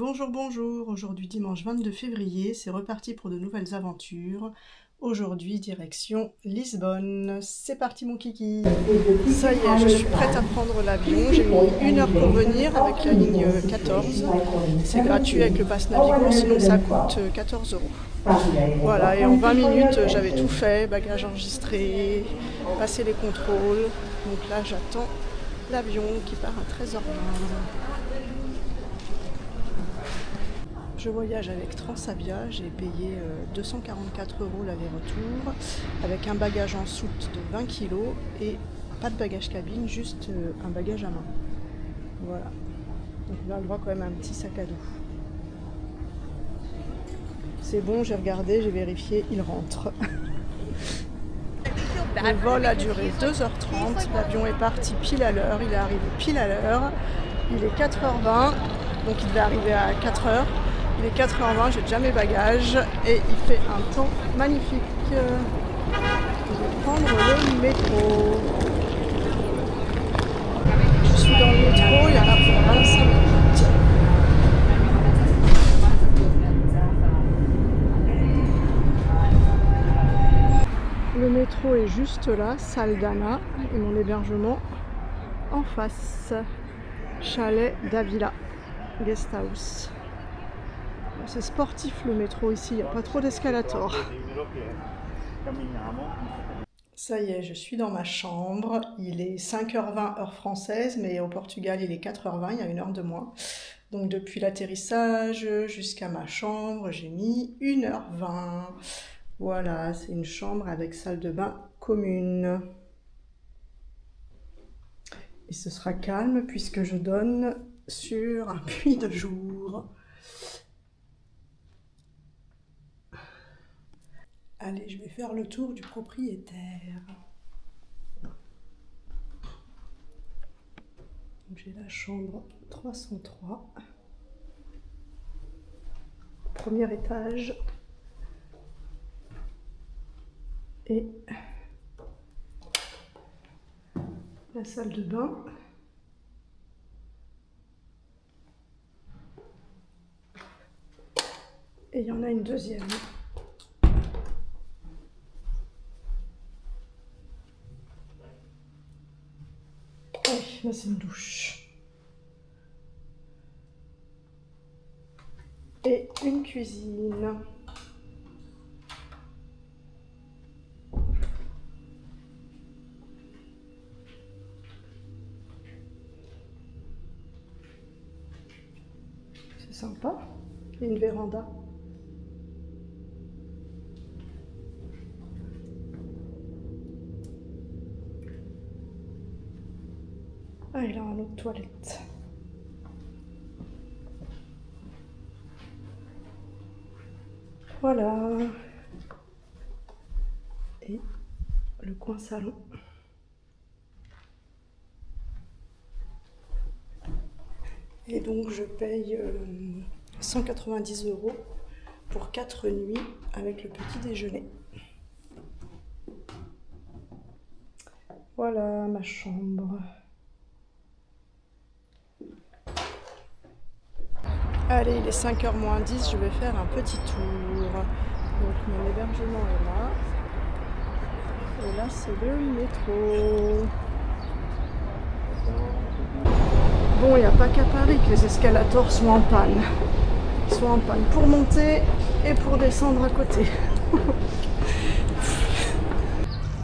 Bonjour, bonjour, aujourd'hui dimanche 22 février, c'est reparti pour de nouvelles aventures. Aujourd'hui, direction Lisbonne. C'est parti mon kiki. Ça y est, je suis prête à prendre l'avion. J'ai mis 1 heure pour venir avec la ligne 14. C'est gratuit avec le pass Navigo, sinon ça coûte 14 €. Voilà, et en 20 minutes, j'avais tout fait, bagages enregistrés, passé les contrôles. Donc là, j'attends l'avion qui part à 13h20. Je voyage avec Transavia, j'ai payé 244 € l'aller-retour, avec un bagage en soute de 20 kg et pas de bagage cabine, juste un bagage à main. Voilà. Donc on a le droit quand même à un petit sac à dos. C'est bon, j'ai regardé, j'ai vérifié, il rentre. Le vol a duré 2h30, l'avion est parti pile à l'heure, il est arrivé pile à l'heure. Il est 4h20, donc il devait arriver à 4h. Il est 4h20, j'ai déjà mes bagages et il fait un temps magnifique. Je vais prendre le métro. Je suis dans le métro, il y en a pour 25 minutes. Le métro est juste là, Saldanha, et mon hébergement en face. Chalet d'Avila, Guesthouse. C'est sportif le métro ici, il n'y a pas trop d'escalators. Ça y est, je suis dans ma chambre. Il est 5h20 heure française, mais au Portugal il est 4h20, il y a 1 heure de moins. Donc depuis l'atterrissage jusqu'à ma chambre, j'ai mis 1h20. Voilà, c'est une chambre avec salle de bain commune. Et ce sera calme puisque je donne sur un puits de jour. Allez, je vais faire le tour du propriétaire. J'ai la chambre 303. Premier étage. Et la salle de bain. Et il y en a une deuxième. Là c'est une douche. Et une cuisine. C'est sympa. Et une véranda. Ah, il a un autre toilette. Voilà. Et le coin salon. Et donc je paye 190 € pour 4 nuits avec le petit déjeuner. Voilà ma chambre. Allez, il est 5h moins 10, je vais faire un petit tour. Donc mon hébergement est là. Et là c'est le métro. Bon, il n'y a pas qu'à Paris que les escalators sont en panne. Ils sont en panne pour monter et pour descendre à côté.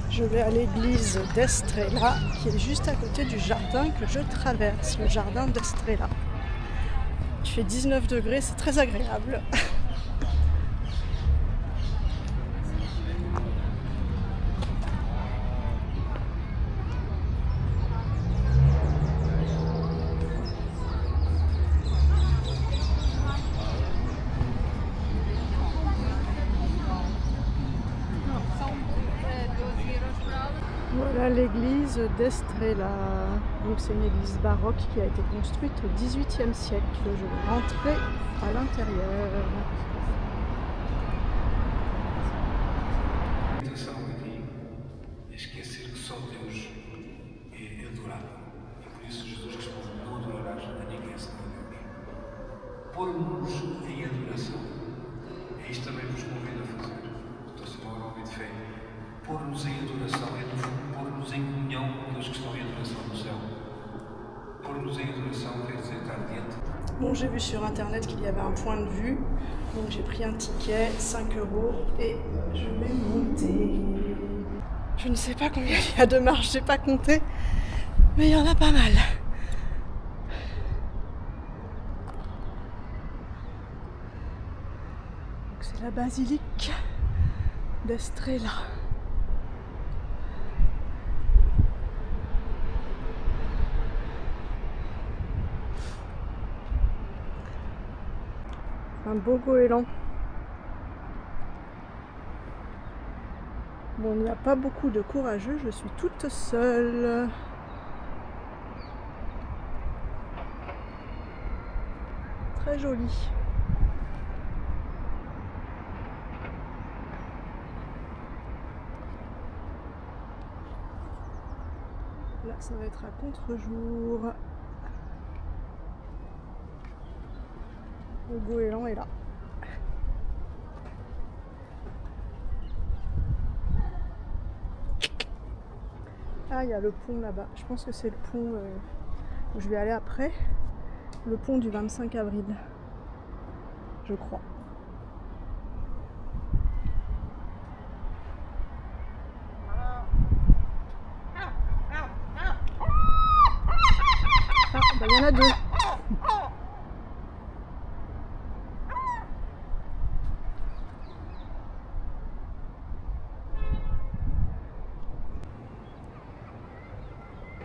Je vais à l'église d'Estrela, qui est juste à côté du jardin que je traverse, le jardin d'Estrela. Il fait 19 degrés, c'est très agréable. Voilà l'église d'Estrela. Donc c'est une église baroque qui a été construite au XVIIIe siècle. Je vais rentrer à l'intérieur. pôr-nos em adoração. É isto também vos convido a fazer. Estou-se uma hora de fé. Pôr-nos em adoração é, no fundo, pôr-nos em comunhão com aqueles que estão em adoração no céu. Pôr-nos em adoração quer dizer estar diante. Bon, j'ai vu sur internet qu'il y avait un point de vue, donc j'ai pris un ticket, 5 € et je vais monter. Je ne sais pas combien il y a de marches, j'ai pas compté, mais il y en a pas mal. C'est la basilique d'Estrella. Un beau goéland. Bon, il n'y a pas beaucoup de courageux, je suis toute seule. Très joli. Là, ça va être à contre-jour. Le goéland est là. Ah, il y a le pont là-bas. Je pense que c'est le pont où je vais aller après. Le pont du 25 avril. Je crois. Ah, bah il y en a deux.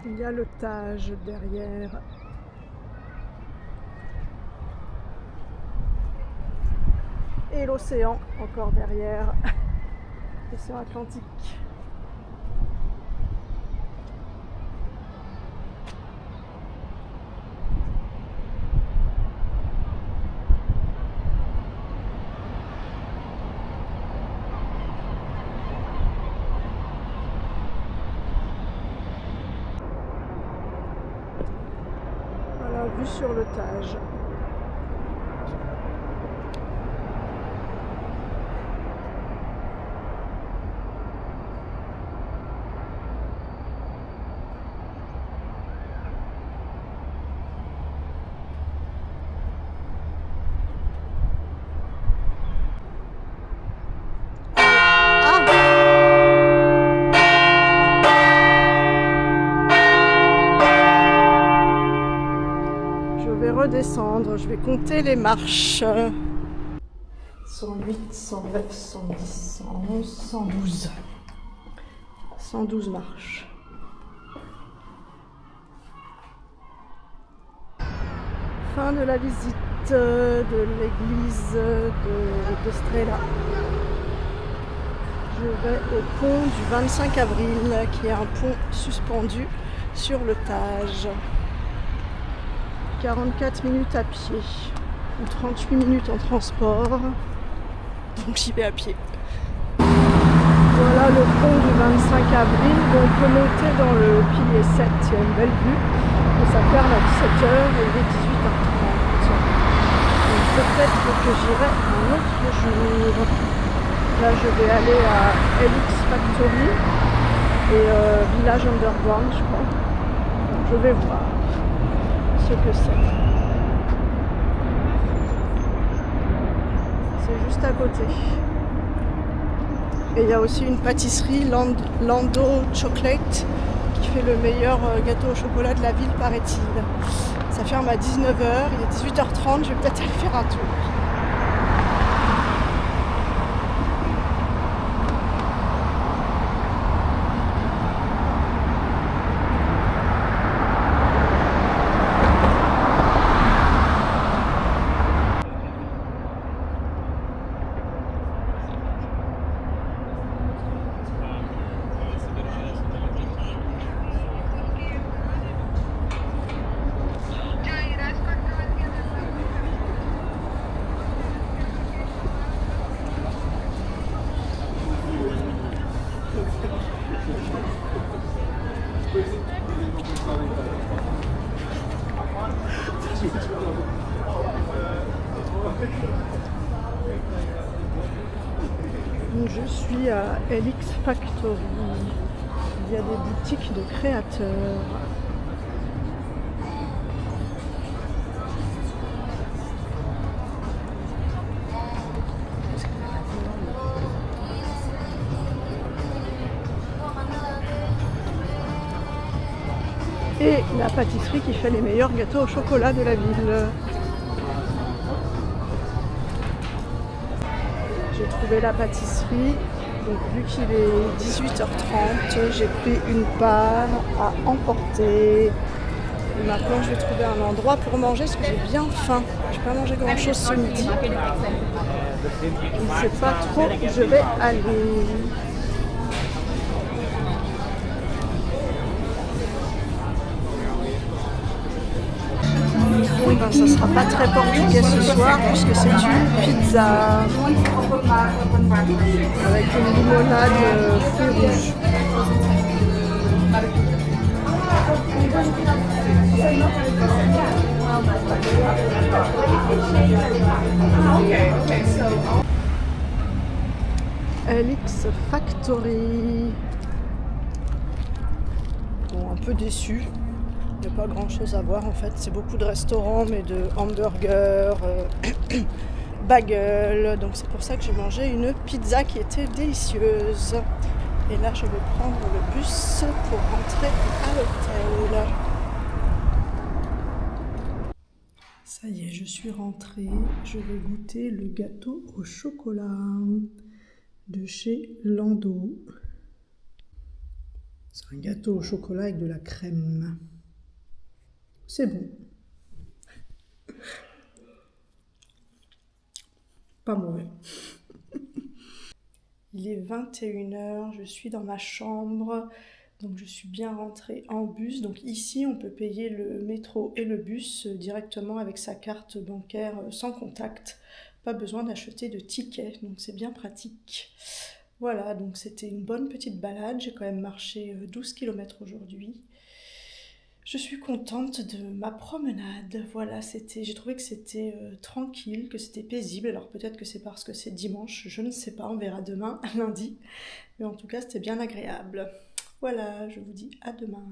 Il y a le Tage derrière. Et l'océan encore derrière. L'océan Atlantique. Vue sur le Tage. Redescendre, je vais compter les marches. 108, 109, 110, 111, 112. 112 marches. Fin de la visite de l'église d'Estrella. Je vais au pont du 25 avril, qui est un pont suspendu sur le Tage. 44 minutes à pied, ou 38 minutes en transport, donc j'y vais à pied. Voilà le pont du 25 avril, on peut monter dans le pilier 7, il y a une belle vue, et ça ferme à 17h et il est 18h30. Donc peut-être que j'irai un autre jour. Là je vais aller à LX Factory et Village Underground je crois. Donc je vais voir ce que c'est. C'est juste à côté. Et il y a aussi une pâtisserie Lando Chocolate qui fait le meilleur gâteau au chocolat de la ville, paraît-il. Ça ferme à 19h, il est 18h30, je vais peut-être aller faire un tour. Je suis à LX Factory. Il y a des boutiques de créateurs. Et la pâtisserie qui fait les meilleurs gâteaux au chocolat de la ville. J'ai trouvé la pâtisserie, donc vu qu'il est 18h30, j'ai pris une part à emporter. Et maintenant je vais trouver un endroit pour manger parce que j'ai bien faim. Je n'ai pas mangé grand chose ce midi. Je ne sais pas trop où je vais aller. Bon ben ça sera pas très portugais ce soir puisque c'est une pizza avec une limonade fruits rouges. LX Factory. Bon, un peu déçu. Il n'y a pas grand chose à voir en fait, c'est beaucoup de restaurants mais de hamburgers, bagels, donc c'est pour ça que j'ai mangé une pizza qui était délicieuse. Et là je vais prendre le bus pour rentrer à l'hôtel. Ça y est, je suis rentrée, je vais goûter le gâteau au chocolat de chez Lando. C'est un gâteau au chocolat avec de la crème. C'est bon. Pas mauvais. Il est 21h, je suis dans ma chambre, donc je suis bien rentrée en bus. Donc ici, on peut payer le métro et le bus directement avec sa carte bancaire sans contact. Pas besoin d'acheter de ticket, donc c'est bien pratique. Voilà, donc c'était une bonne petite balade. J'ai quand même marché 12 km aujourd'hui. Je suis contente de ma promenade, voilà, j'ai trouvé que c'était tranquille, que c'était paisible, alors peut-être que c'est parce que c'est dimanche, je ne sais pas, on verra demain, lundi, mais en tout cas c'était bien agréable. Voilà, je vous dis à demain.